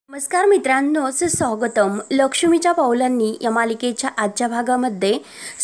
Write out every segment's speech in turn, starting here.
नमस्कार मित्रांनो, स्वागतम. लक्ष्मीच्या पावलांनी या मालिकेच्या आजच्या भागामध्ये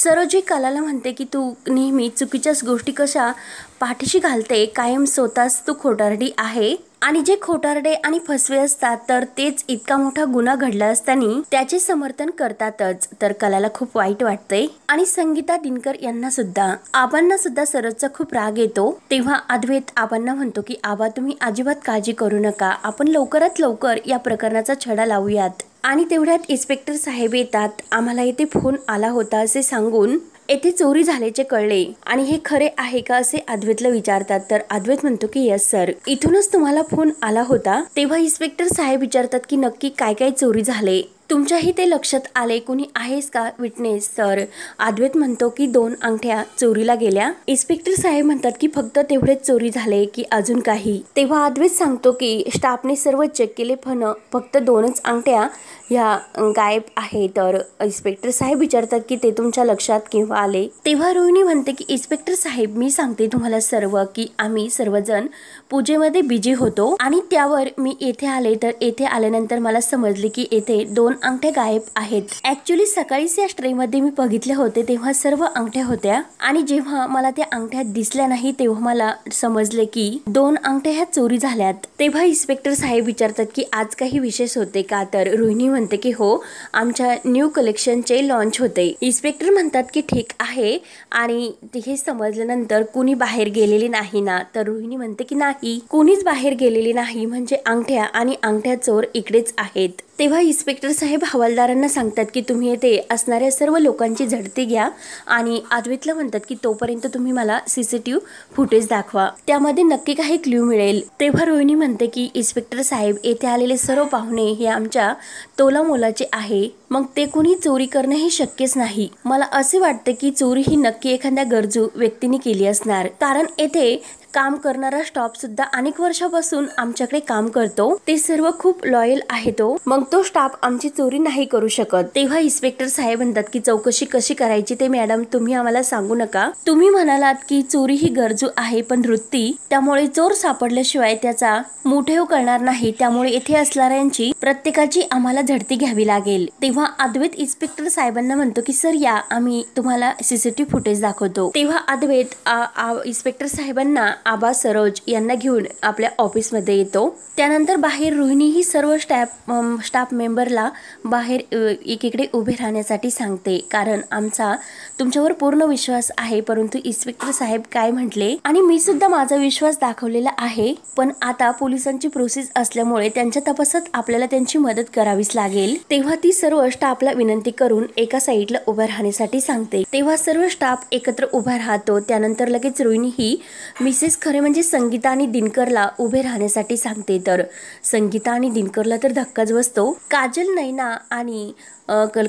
सरोजी कलाला म्हणते की तू नेहमी चुकीच्याच गोष्टी कशा पाठीशी घालते, कायम स्वतःच तू खोटारडी आहे आणि जे खोटारडे आणि फसवे असतात तर तेच इतका मोठा गुन्हा घडला असताना त्याचे समर्थन करतातच. तर कलाला खूप वाईट वाटते आणि संगीता दिनकर यांना सुद्धा आबांना सुद्धा सरोजचा खूप राग येतो. तेव्हा अद्वैत आबांना म्हणतो की आबा तुम्ही अजिबात काळजी करू नका, आपण लवकरात लवकर या प्रकरणाचा छडा लावूयात. आणि तेवढ्यात इन्स्पेक्टर साहेब येतात. आम्हाला इथे फोन आला होता असे सांगून येथे चोरी झाल्याचे कळले आणि हे खरे आहे का असे अद्वैतला विचारतात. तर अद्वैत म्हणतो की यस सर, इथूनच तुम्हाला फोन आला होता. तेव्हा इन्स्पेक्टर साहेब विचारतात की नक्की काय काय चोरी झाले, तुमच्याही ते लक्षात आले, कोणी आहेस का विटनेस? तर अद्वैत म्हणतो की 2 अंगठ्या चोरीला गेल्या. इन्स्पेक्टर साहेब म्हणतात की फक्त तेवढेच चोरी झाले की अजून काही? तेव्हा अद्वैत सांगतो की स्टाफने सर्व चेक केले पण फक्त 2च अंगठ्या ह्या गायब आहे. तर इन्स्पेक्टर साहेब विचारतात की ते तुमच्या लक्षात केव्हा आले? तेव्हा रोहिणी म्हणते की इन्स्पेक्टर साहेब मी सांगते तुम्हाला सर्व की आम्ही सर्वजण पूजेमध्ये बिझी होतो आणि त्यावर मी येथे आले. तर येथे आल्यानंतर मला समजले की येथे 2 अंगठ्या गायब आहेत. ऍक्च्युली सकाळीच या ट्रे मध्ये मी बघितले होते तेव्हा सर्व अंगठ्या होत्या आणि जेव्हा मला त्या अंगठ्या दिसल्या नाही तेव्हा मला समजले की 2 अंगठ्या ह्या चोरी झाल्यात. तेव्हा इन्स्पेक्टर साहेब विचारतात की आज काही विशेष होते का? तर रोहिणी म्हणते की हो, आमच्या न्यू कलेक्शनचे लॉन्च होते. इन्स्पेक्टर म्हणतात की ठीक आहे आणि हे समजल्यानंतर कुणी बाहेर गेलेले नाही ना? तर रोहिणी म्हणते की नाही, कुणीच बाहेर गेलेले नाही, म्हणजे अंगठ्या आणि अंगठ्या चोर इकडेच आहेत. तेव्हा इन्स्पेक्टर साहेब हवालदारांना सांगतात की तुम्ही येथे असणाऱ्या सर्व लोकांची झडती घ्या आणि अद्वैतला म्हणतात की तोपर्यंत तुम्ही मला सीसीटीव्ही फुटेज दाखवा, त्यामध्ये नक्की काही क्ल्यू मिळेल. तेव्हा रोहिणी म्हणते की इन्स्पेक्टर साहेब येथे आलेले सर्व पाहुणे हे आमच्या तोलामोलाचे आहे, मग ते कोणी चोरी करणे हे शक्यच नाही. मला असे वाटते की चोरी ही नक्की एखाद्या गरजू व्यक्तीने केली असणार, कारण येथे काम करणारा स्टाफ सुद्धा अनेक वर्षापासून आमच्याकडे काम करतो, ते सर्व खूप लॉयल आहे मग तो स्टाफ आमची चोरी नाही करू शकत. तेव्हा इन्स्पेक्टर साहेब म्हणतात की चौकशी कशी करायची ते मॅडम तुम्ही आम्हाला सांगू नका. तुम्ही म्हणालात की चोरी ही गरजू आहे पण वृत्ती, त्यामुळे चोर सापडल्याशिवाय त्याचा मोठेव करणार नाही, त्यामुळे येथे असणाऱ्यांची प्रत्येकाची आम्हाला झडती घ्यावी लागेल. तेव्हा अद्वैत इन्स्पेक्टर साहेबांना म्हणतो की सर या, आम्ही तुम्हाला सीसीटीव्ही फुटेज दाखवतो. तेव्हा अद्वैत इन्स्पेक्टर साहेबांना आबा सरोज यांना घेऊन आपल्या ऑफिस मध्ये येतो. त्यानंतर बाहेर रोहिणी ही सर्व स्टाफ मेंबरला बाहेर एकीकडे उभे राहण्यासाठी सांगते, कारण आमचा तुमच्यावर पूर्ण विश्वास आहे. परंतु इन्स्पेक्टर साहेब काय म्हटले आणि मी सुद्धा माझा विश्वास दाखवलेला आहे, पण आता पोलिसांची प्रोसेस असल्यामुळे त्यांच्या तपासात आपल्याला त्यांची मदत करावीच लागेल. तेव्हा ती सर्व स्टाफला विनंती करून एका साईडला उभा राहण्यासाठी सांगते. तेव्हा सर्व स्टाफ एकत्र उभा राहतो. त्यानंतर लगेच रोहिणी ही मिसेस खरे म्हणजे संगीता आणि दिनकरला उभे राहण्यासाठी सांगते. तर संगीता आणि दिनकरला तर धक्काच बसतो. काजल, नैना आणि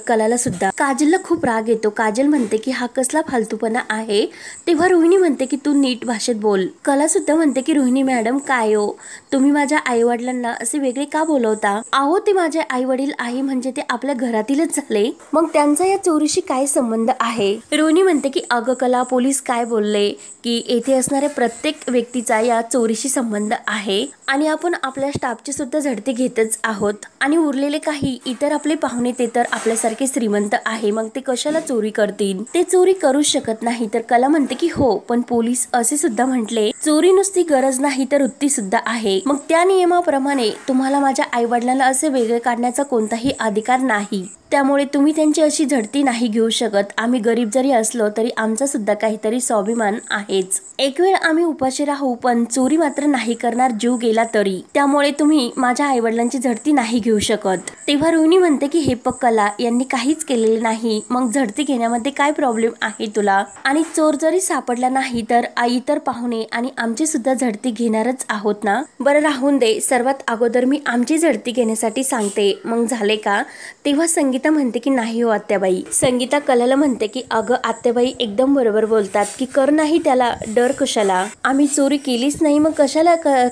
कलाला सुद्धा. काजलला खूप राग येतो. काजल म्हणते की हा कसला फालतूपणा आहे. तेव्हा रोहिणी म्हणते की तू नीट भाषेत बोल. कला सुद्धा म्हणते की रोहिणी मॅडम काय हो, तुम्ही माझ्या आई वडिलांना असे वेगळे का बोलवता? अहो ते माझे आई वडील आहे म्हणजे ते आपल्या घरातीलच झाले, मग त्यांचा या चोरीशी काय संबंध आहे? रोहिणी म्हणते की अगं कला, पोलीस काय बोलले की येथे असणाऱ्या प्रत्येक व्यक्तीचा या चोरीशी संबंध आहे आणि आपण आपल्या स्टाफची सुद्धा झडती घेतच आहोत आणि उरलेले काही इतर आपले पाहुणे ते तर आपल्यासारखे श्रीमंत आहे, मग ते कशाला चोरी करतील? ते चोरी करू शकत नाही. तर कला म्हणते की हो, पण पोलीस असे सुद्धा म्हटले चोरी नुसती गरज नाही तर वृत्ती सुद्धा आहे, मग त्या नियमाप्रमाणे तुम्हाला माझ्या आई वडिलांना असे वेगळे काढण्याचा कोणताही अधिकार नाही, त्यामुळे तुम्ही त्यांची अशी झडती नाही घेऊ शकत. आम्ही गरीब जरी असलो तरी आमचा सुद्धा काहीतरी स्वाभिमान आहेच. एक वेळ आम्ही उपाशी राहू पण चोरी मात्र नाही करणार, जीव गेला तरी, त्यामुळे तुम्ही माझ्या आई वडिलांची झडती नाही घेऊ शकत. तेव्हा रोहिणी म्हणते की हे कला यांनी काहीच केलेले नाही, मग झडती घेण्यामध्ये काय प्रॉब्लेम आहे तुला? आणि चोर जरी सापडला नाही तर इतर पाहुणे आणि आमची सुद्धा झडती घेणारच आहोत ना? बरं राहून दे, सर्वात अगोदर मी आमची झडती घेण्यासाठी सांगते, मग झाले का? तेव्हा संगीता म्हणते की नाही हो आत्याबाई. संगीता कलाला म्हणते की अगं आत्याबाई एकदम बरोबर बोलतात की कर नाही त्याला, डर कशाला? आम्ही चोरी केलीच नाही, मग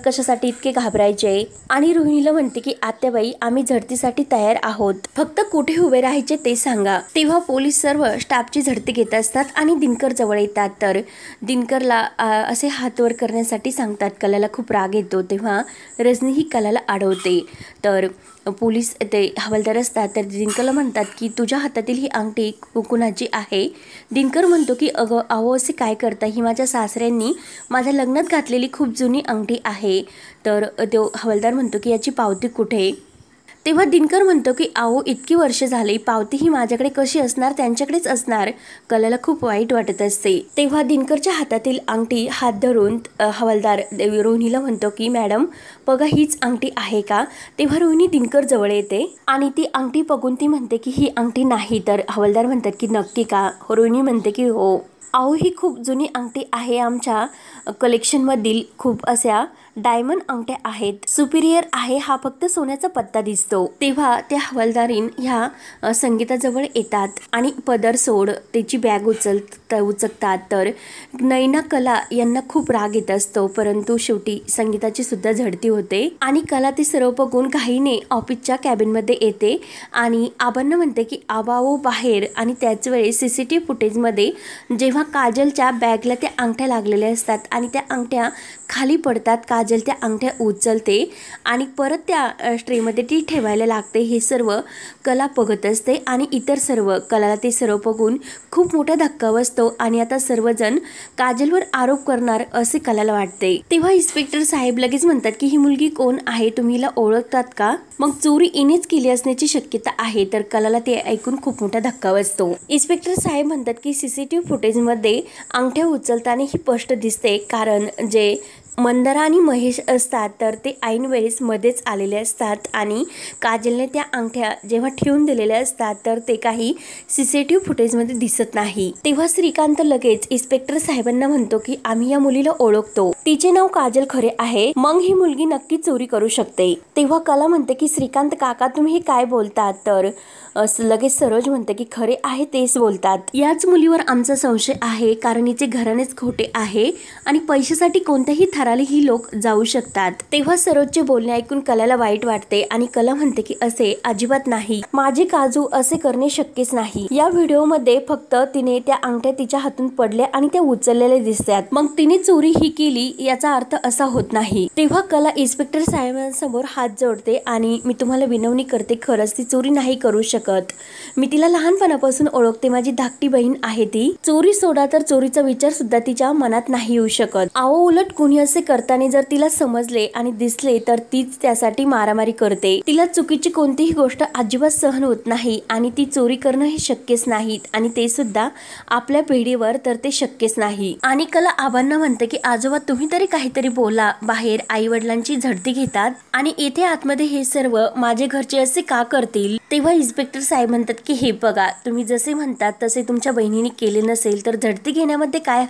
कशासाठी इतके घाबरायचे? आणि रोहिणीला म्हणते की आत्याबाई आम्ही झडतीसाठी तयार आहोत, फक्त कुठे उभे राहायचे ते सांगा. तेव्हा पोलीस सर्व स्टाफची झडती घेत असतात आणि दिनकर जवळ येतात. तर दिनकरला असे हात वर करण्यासाठी सांगतात. कलाला खूप राग येतो. तेव्हा रजनी ही कलाला अडवते. तर पोलीस ते हवालदार असतात. तर दिनकरला म्हणतात की तुझ्या हातातील ही अंगठी कुणाची आहे. दिनकर म्हणतो की अहो असे काय करता, ही माझ्या सासऱ्यांनी माझ्या लग्नात घातलेली खूप जुनी अंगठी आहे. तर तो हवालदार म्हणतो की याची पावती कुठे. तेव्हा दिनकर म्हणतो की अहो इतकी वर्ष झाली, पावती ही माझ्याकडे कशी असणार, त्यांच्याकडेच असणार. कलाला खूप वाईट वाटत असते. तेव्हा दिनकरच्या हातातील अंगठी हात धरून हवालदार रोहिणीला म्हणतो की मॅडम बघा हीच अंगठी आहे का. तेव्हा रोहिणी दिनकर जवळ येते आणि ती अंगठी बघून ती म्हणते की ही अंगठी नाही. तर हवालदार म्हणतात की नक्की का. रोहिणी म्हणते की हो अहो ही खूप जुनी अंगठी आहे. आमच्या कलेक्शनमधील खूप अशा डायमंड अंगठ्या आहेत. सुपिरियर आहे, हा फक्त सोन्याचा पत्ता दिसतो. तेव्हा त्या हवालदारीन ह्या संगीताजवळ येतात आणि पदर सोड त्याची बॅग उचकतात. तर नैना कला यांना खूप राग येत असतो. परंतु शेवटी संगीताची सुद्धा झडती होते आणि कला ते सर्व बघून घाईने ऑफिसच्या कॅबिनमध्ये येते आणि आबांना म्हणते की आबाओ बाहेर. आणि त्याच वेळेस CCTV फुटेजमध्ये जेव्हा काजलच्या बॅगला त्या अंगठ्या लागलेल्या असतात आणि त्या अंगठ्या खाली पडतात, काजल त्या अंगठ्या उचलते आणि परत त्या ट्रेमध्ये ती ठेवायला लागते. हे सर्व कला बघत असते आणि इतर सर्व कलाला ते सर्व बघून खूप मोठा धक्का बसतो आणि आता सर्वजण काजलवर आरोप करणार असे कलाला वाटते. तेव्हा इन्स्पेक्टर साहेब लगेच म्हणतात की ही मुलगी कोण आहे, तुम्ही हिला ओळखतात का. मग चोरी इनेच केली असण्याची शक्यता आहे. तर कलाला ते ऐकून खूप मोठा धक्का बसतो. इन्स्पेक्टर साहेब म्हणतात की CCTV फुटेजमध्ये अंगठ्या उचलताना ही स्पष्ट दिसते, कारण जे मंदारा आणि महेश असतात तर ते ऐन वेळेस मध्येच आलेले असतात आणि काजलने त्या अंगठ्या जेव्हा ठेवून दिलेल्या असतात तर ते काही CCTV फुटेजमध्ये दिसत नाही. तेव्हा श्रीकांत लगेच इन्स्पेक्टर साहेबांना म्हणतो की आम्ही या मुलीला ओळखतो, तिचे नाव काजल खरे आहे, मग ही मुलगी नक्की चोरी करू शकते. तेव्हा कला म्हणते की श्रीकांत काका तुम्ही हे काय बोलतात. तर लगेच सरोज म्हणते की खरे आहे तेच बोलतात. याच मुलीवर आमचा संशय आहे, कारण हिचे घराणेच खोटे आहे आणि पैशासाठी कोणत्याही थराला ही लोक जाऊ शकतात. तेव्हा सरोजचे बोलणे ऐकून कलाला वाईट वाटते आणि कला म्हणते की असे अजिबात नाही, माझे काजू असे करणे शक्यच नाही. या व्हिडिओमध्ये फक्त तिने त्या अंगठ्या तिच्या हातून पडल्या आणि त्या उचललेल्या दिसतात, मग तिने चोरी ही केली याचा अर्थ असा होत नाही. तेव्हा कला इन्स्पेक्टर साहेबांसमोर हात जोडते आणि मी तुम्हाला विनवणी करते, खरंच ती चोरी नाही करू शकत. मी तिला लहानपणापासून ओळखते, माझी धाकटी बहीण आहे ती. चोरी सोडा तर चोरीचा विचार सुद्धा तिच्या मनात नाही येऊ शकत. अहो उलट कुणी असे करताना जर तिला समजले आणि दिसले तर तीच त्यासाठी मारामारी करते. तिला चुकीची कोणतीही गोष्ट अजिबात सहन होत नाही आणि ती चोरी करणं हे शक्यच नाही आणि ते सुद्धा आपल्या पिढीवर तर ते शक्यच नाही. आणि कला आबांना म्हणते की आजोबा तुम्ही तरी काहीतरी बोला, बाहेर आई वडिलांची झडती घेतात आणि इथे आतमध्ये हे सर्व माझे घरचे असे का करतील. तेव्हा इन्स्पेक्टर साहेब म्हणतात की हे बघा, तुम्ही जसे म्हणतात तसे तुमच्या बहिणीने केले नसेल तर झडती घेण्यामध्ये काय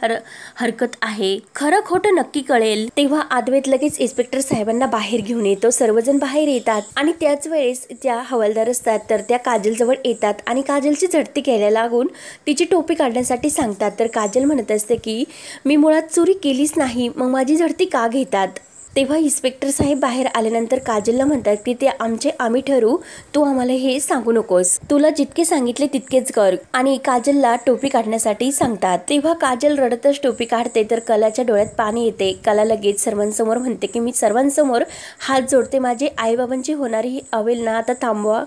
हरकत आहे, खरं खोटं नक्की कळेल. तेव्हा अद्वैत लगेच इन्स्पेक्टर साहेबांना बाहेर घेऊन येतो. सर्वजण बाहेर येतात आणि त्याच वेळेस त्या हवालदार असतात तर त्या काजल जवळ येतात आणि काजलची झडती घ्यायला लागून तिची टोपी काढण्यासाठी सांगतात. तर काजल म्हणत असते की मी मुळात चोरी केलीच नाही, मग माझी झडती का घेतात. तेव्हा इन्स्पेक्टर साहेब बाहेर आल्यानंतर काजलला म्हणतात की ते आम्ही ठरवू, तू आम्हाला हे सांगू नकोस, तुला जितके सांगितले तितकेच कर. आणि काजलला टोपी काढण्यासाठी सांगतात. तेव्हा काजल रडतच टोपी काढते तर कलाच्या डोळ्यात पाणी येते. कला लगेच सर्वांसमोर म्हणते की मी सर्वांसमोर हात जोडते, माझे आईबाबांची होणारी ही अवेलना आता थांबवा,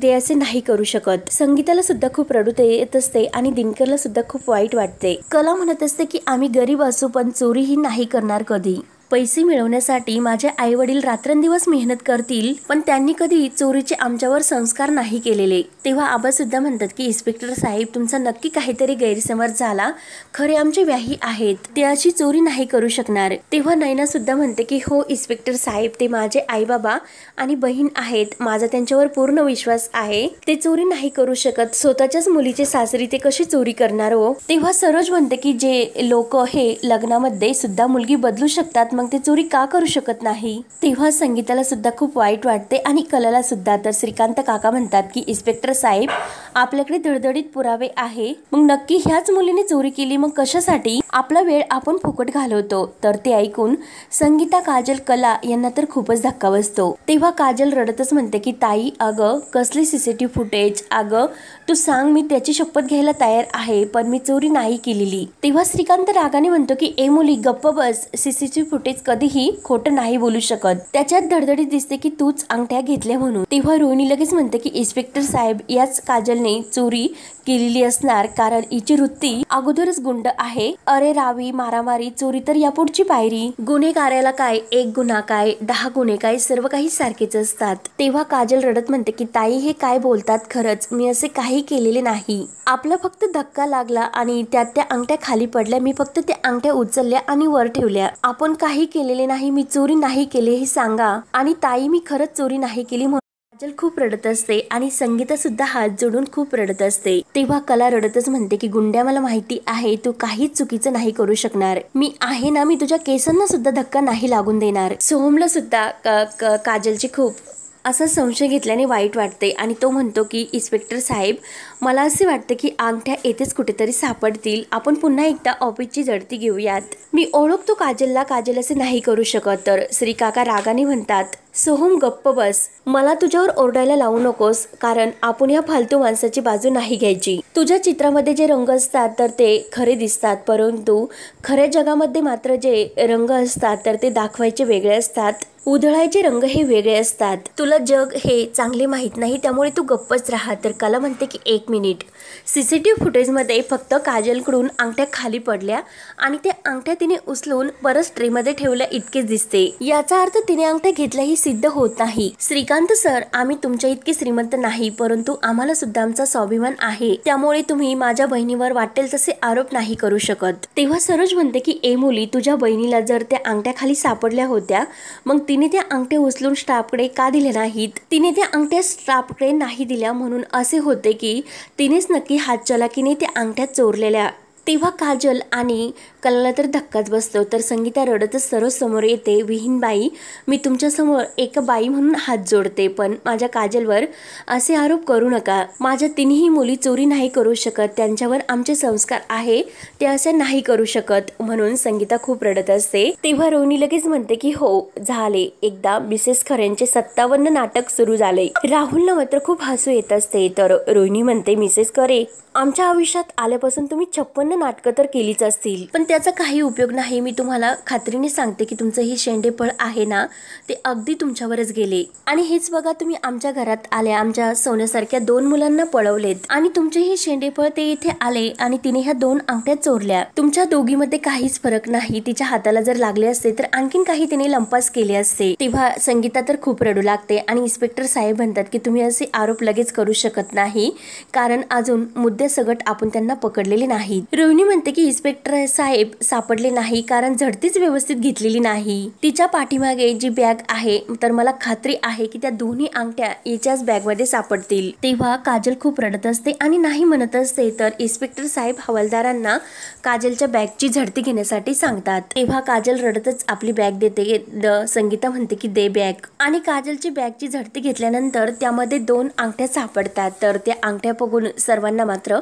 ते असे नाही करू शकत. संगीताला सुद्धा खूप रडू येत असते आणि दिनकरला सुद्धा खूप वाईट वाटते. कला म्हणत असते की आम्ही गरीब असू पण चोरी ही नाही करणार कधी. पैसे मिळवण्यासाठी माझे आई वडील रात्रंदिवस मेहनत करतील, पण त्यांनी कधी चोरीचे आमच्यावर संस्कार नाही केलेले. तेव्हा आबा सुद्धा म्हणतात की इन्स्पेक्टर साहेब तुमचा नक्की काहीतरी गैरसमज झाला, खरे आमचे व्याही आहेत, ते अशी चोरी नाही करू शकणार. तेव्हा नैना सुद्धा म्हणते की हो इन्स्पेक्टर साहेब, ते माझे आई बाबा आणि बहीण आहेत, माझा त्यांच्यावर पूर्ण विश्वास आहे, ते चोरी नाही करू शकत. स्वतःच्याच मुलीचे सासरी ते कशी चोरी करणार हो. तेव्हा सरोज म्हणते की जे लोक हे लग्नामध्ये सुद्धा मुलगी बदलू शकतात, मग ते चोरी का करू शकत नाही. तेव्हा संगीताला सुद्धा खूप वाईट वाटते आणि कलाला सुद्धा. तर श्रीकांत काका म्हणतात की इन्स्पेक्टर साहेब आपल्याकडे धडधडीत पुरावे आहे, मग नक्की ह्याच मुलीने चोरी केली, मग कशासाठी? आपला वेळ आपण फुकट घालवतो. तर ते ऐकून संगीता, काजल, कला यांना तर खूपच धक्का बसतो. तेव्हा काजल रडतच म्हणते की ताई, अगं कसली सीसीटीव्ही फुटेज? अगं तू सांग, मी त्याची शपथ घ्यायला तयार आहे, पण मी चोरी नाही केलेली. तेव्हा श्रीकांत रागाने म्हणतो की ए मुली गप्प बस, सीसीटीव्ही फुटेज कधीही खोटं नाही बोलू शकत. त्याच्यात धडधडीत दिसते की तूच अंगठ्या घेतल्या म्हणून. तेव्हा रोहिणी लगेच म्हणते की इन्स्पेक्टर साहेब, याच काजलने चोरी केलेली असणार, कारण हिची वृत्ती अगोदरच गुंड आहे. अरे रावी, मारामारी, चोरी तर यापुढची पायरी. गुन्हेगाराला काय एक गुन्हा काय 10 गुन्हे काय, सर्व काही सारखेच असतात. तेव्हा काजल रडत म्हणते की ताई, हे काय बोलतात? खरंच मी असे काही केलेले नाही. आपला फक्त धक्का लागला आणि त्यात त्या अंगठ्या खाली पडल्या. मी फक्त त्या अंगठ्या उचलल्या आणि वर ठेवल्या. आपण काही केलेले नाही. मी चोरी नाही केली हे सांगा. आणि ताई, मी खरंच चोरी नाही केली. काजल खूप रडत असते आणि संगीता सुद्धा हात जोडून खूप रडत असते. तेव्हा कला रडतच म्हणते की गुंड्या, मला माहिती आहे तू काहीच चुकीचं नाही करू शकणार. मी आहे ना, मी तुझ्या केसांना सुद्धा धक्का नाही लागून देणार. सोहमला सुद्धा काजलची खूप असा संशय घेतल्याने वाईट वाटते आणि तो म्हणतो की इन्स्पेक्टर साहेब, मला असे वाटते की अंगठ्या येथेच कुठेतरी सापडतील. आपण पुन्हा एकदा ऑफिसची झडती घेऊयात. मी ओळखतो काजलला, काजल असे नाही करू शकत. तर श्रीकाका रागाने म्हणतात, सोहम गप्प बस, मला तुझ्यावर ओरडायला लावू नकोस, कारण आपण या फालतू माणसाची बाजू नाही घ्यायची. तुझ्या चित्रामध्ये जे रंग असतात तर ते खरे दिसतात, परंतु खऱ्या जगामध्ये मात्र जे रंग असतात तर ते दाखवायचे वेगळे असतात. उधळायचे रंग हे वेगळे असतात. तुला जग हे चांगले माहित नाही, त्यामुळे तू गप्पच राहा. तर कला म्हणते की एक मिनिट, सीसीटीव्ही फुटेजमध्ये फक्त काजलकडून अंगठ्या खाली पडल्या आणि त्या अंगठ्या तिने उचलून परत ट्रेमध्ये ठेवल्या इतकेच दिसते. याचा अर्थ तिने अंगठ्या घेतल्या ही सिद्ध होत नाही. श्रीकांत सर, आम्ही तुमच्या इतके श्रीमंत नाही, परंतु आम्हाला सुद्धा आमचा स्वाभिमान आहे, त्यामुळे तुम्ही माझ्या बहिणीवर वाटेल तसे आरोप नाही करू शकत. तेव्हा सरोज म्हणते की ए मुली, तुझ्या बहिणीला जर त्या अंगठ्या खाली सापडल्या होत्या, मग तिने त्या अंगठ्या उचलून स्टाफकडे का दिल्या नाहीत? तिने त्या अंगठ्या स्टाफकडे नाही दिल्या म्हणून असे होते की तिनेच नक्की हातचलाकीने त्या अंगठ्या चोरलेल्या. तेव्हा काजल आणि कलाला तर धक्काच बसतो. तर संगीता रडतच सरोज समोर येते. विहीनबाई, मी तुमच्या समोर एक बाई म्हणून हात जोडते, पण माझ्या काजलवर असे आरोप करू नका. माझ्या तिन्ही मुली चोरी नाही करू शकत, त्यांच्यावर आमचे संस्कार आहे, ते असे नाही करू शकत. म्हणून संगीता खूप रडत असते. तेव्हा रोहिणी लगेच म्हणते की हो झाले, एकदा मिसेस खरेंचे 57 नाटक सुरू झाले. राहुलला मात्र खूप हसू येत असते. तर रोहिणी म्हणते, मिसेस खरे, आमच्या आयुष्यात आल्यापासून तुम्ही 56 नाटकं तर केलीच असतील, पण त्याचा काही उपयोग नाही. मी तुम्हाला खात्रीने सांगते की तुमचं हे शेंडेफळ आहे ना, ते अगदी तुमच्यावरच गेले. आणि हेच बघा, तुम्ही आमच्या घरात आल्या, आमच्या सोन्यासारख्या 2 मुलांना पळवलेत आणि तुमचे हे शेंडेफळ ते इथे आले आणि तिने ह्या 2 अंगठ्या चोरल्या. तुमच्या दोघीमध्ये काहीच फरक नाही. तिच्या हाताला जर लागले असते तर आणखीन काही तिने लंपास केले असते. तेव्हा संगीता तर खूप रडू लागते आणि इन्स्पेक्टर साहेब म्हणतात की तुम्ही असे आरोप लगेच करू शकत नाही, कारण अजून मुद्दे सगट आपण त्यांना पकडलेले नाहीत. रोहिणी म्हणते की इन्स्पेक्टर साहेब सापडले नाही, कारण झडतीच व्यवस्थित घेतलेली नाही. तिच्या पाठीमागे जी बॅग आहे, तर मला खात्री आहे की त्या दोन्ही अंगठ्या याच्याच बॅग मध्ये सापडतील. तेव्हा काजल खूप रडत असते आणि नाही म्हणत असते. तर इन्स्पेक्टर साहेब हवालदारांना काजलच्या बॅगची झडती घेण्यासाठी सांगतात. तेव्हा काजल रडतच आपली बॅग देते. संगीता म्हणते की दे बॅग. आणि काजलची बॅगची झडती घेतल्यानंतर त्यामध्ये 2 अंगठ्या सापडतात. तर त्या अंगठ्या बघून सर्वांना मात्र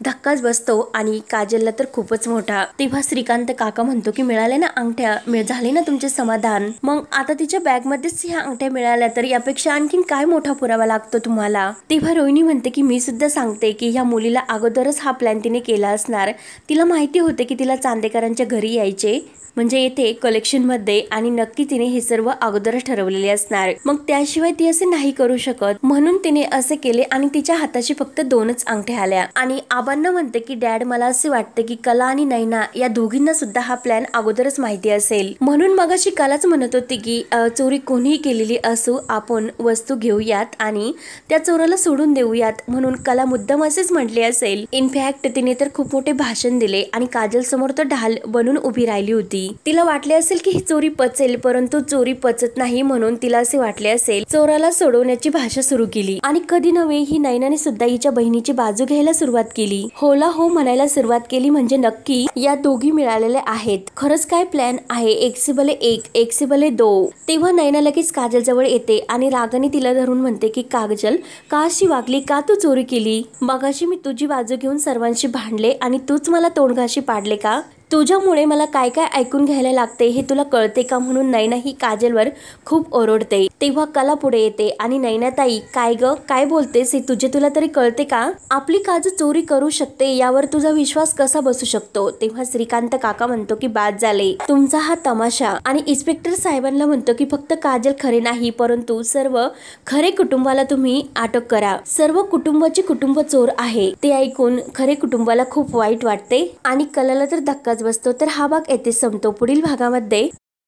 धक्काच बसतो आणि काजलला तर खूपच मोठा. तेव्हा श्रीकांत काका म्हणतो की मिळाले ना अंगठ्या, झाले ना तुमचे समाधान? मग आता तिच्या बॅग मध्येच ह्या अंगठ्या मिळाल्या, तर यापेक्षा आणखीन काय मोठा पुरावा लागतो तुम्हाला? तेव्हा रोहिणी म्हणते की मी सुद्धा सांगते की ह्या मुलीला अगोदरच हा प्लॅन तिने केला असणार. तिला माहिती होते की तिला चांदेकरांच्या घरी यायचे, म्हणजे येथे कलेक्शन मध्ये, आणि नक्की तिने हे सर्व अगोदरच ठरवलेले असणार. मग त्याशिवाय ती असे नाही करू शकत, म्हणून तिने असे केले आणि तिच्या हाताशी फक्त 2च अंगठ्या आल्या. आणि आबांना म्हणते की डॅड, मला असे वाटते की कला आणि नैना या दोघींना सुद्धा हा प्लॅन अगोदरच माहिती असेल, म्हणून मगाशी कलाच म्हणत होती की चोरी कोणीही केलेली असो, आपण वस्तू घेऊयात आणि त्या चोराला सोडून देऊयात, म्हणून कला मुद्दाम असेच म्हटले असेल. इनफॅक्ट तिने तर खूप मोठे भाषण दिले आणि काजल समोर तर ढाल बनून उभी राहिली होती. तिला वाटले असेल की ही चोरी पचेल, परंतु चोरी पचत नाही, म्हणून तिला असे वाटले असेल. चोराला सोडवण्याची भाषा सुरू केली आणि कधी नव्हे ही नैनाने सुद्धा हिच्या बहिणीची बाजू घ्यायला सुरुवात केली. होला हो म्हणायला सुरुवात केली. केली म्हणजे नक्की या दोघी मिळालेल्या आहेत. खरंच काय प्लॅन आहे? एक से भले एक से भले दो. तेव्हा नैना लगेच काजल जवळ येते आणि रागाने तिला धरून म्हणते की काजल, का अशी वागली? का तू चोरी केली? मगाशी मी तुझी बाजू घेऊन सर्वांशी भांडले आणि तूच मला तोंडघाशी पाडले का? तुझ्यामुळे मला काय काय ऐकून घ्यायला लागते हे तुला कळते का? म्हणून नैना ही काजलवर खूप ओरडते. तेव्हा कला पुढे येते आणि नैनाताई, काय ग, काय बोलतेस? हे तुला तरी कळते का? आपली काजू चोरी करू शकते यावर तुझा विश्वास कसा बसू शकतो? तेव्हा श्रीकांत काका म्हणतो की बाद झाले तुमचा हा तमाशा. आणि इन्स्पेक्टर साहेबांना म्हणतो की फक्त काजल खरे नाही परंतु सर्व खरे कुटुंबाला तुम्ही अटक करा. सर्व कुटुंबाचे कुटुंब चोर आहे. ते ऐकून खरे कुटुंबाला खूप वाईट वाटते आणि कलाला तर धक्का बसतो. तर हा भाग येथे संपतो. पुढील भागामध्ये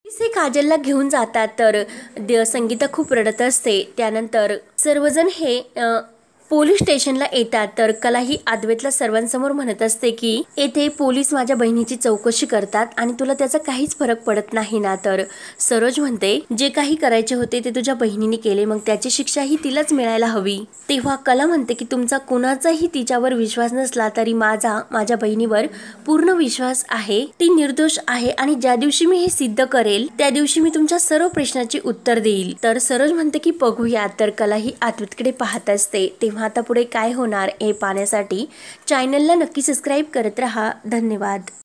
हे काजलला घेऊन जातात तर संगीता खूप रडत असते. त्यानंतर सर्वजण हे पोलीस स्टेशनला येतात तर कला ही अद्वैतला सर्वांसमोर म्हणत असते की येथे पोलीस माझ्या बहिणीची चौकशी करतात आणि तुला त्याचा काहीच फरक पडत नाही ना? तर सरोज म्हणते जे काही करायचे होते ते तुझ्या बहिणीने केले, मग त्याची शिक्षा ही तिलाच मिळायला हवी. तेव्हा कला म्हणते की तुमचा कोणाचाही तिच्यावर विश्वास नसला तरी माझ्या बहिणीवर पूर्ण विश्वास आहे. ती निर्दोष आहे आणि ज्या दिवशी मी हे सिद्ध करेल त्या दिवशी मी तुमच्या सर्व प्रश्नाची उत्तर देईल. तर सरोज म्हणते की बघूया. तर कला ही अद्वैतकडे पाहत असते. तेव्हा आता पुढे काय होणार हे पाहण्यासाठी चॅनलला नक्की सबस्क्राईब करत रहा. धन्यवाद.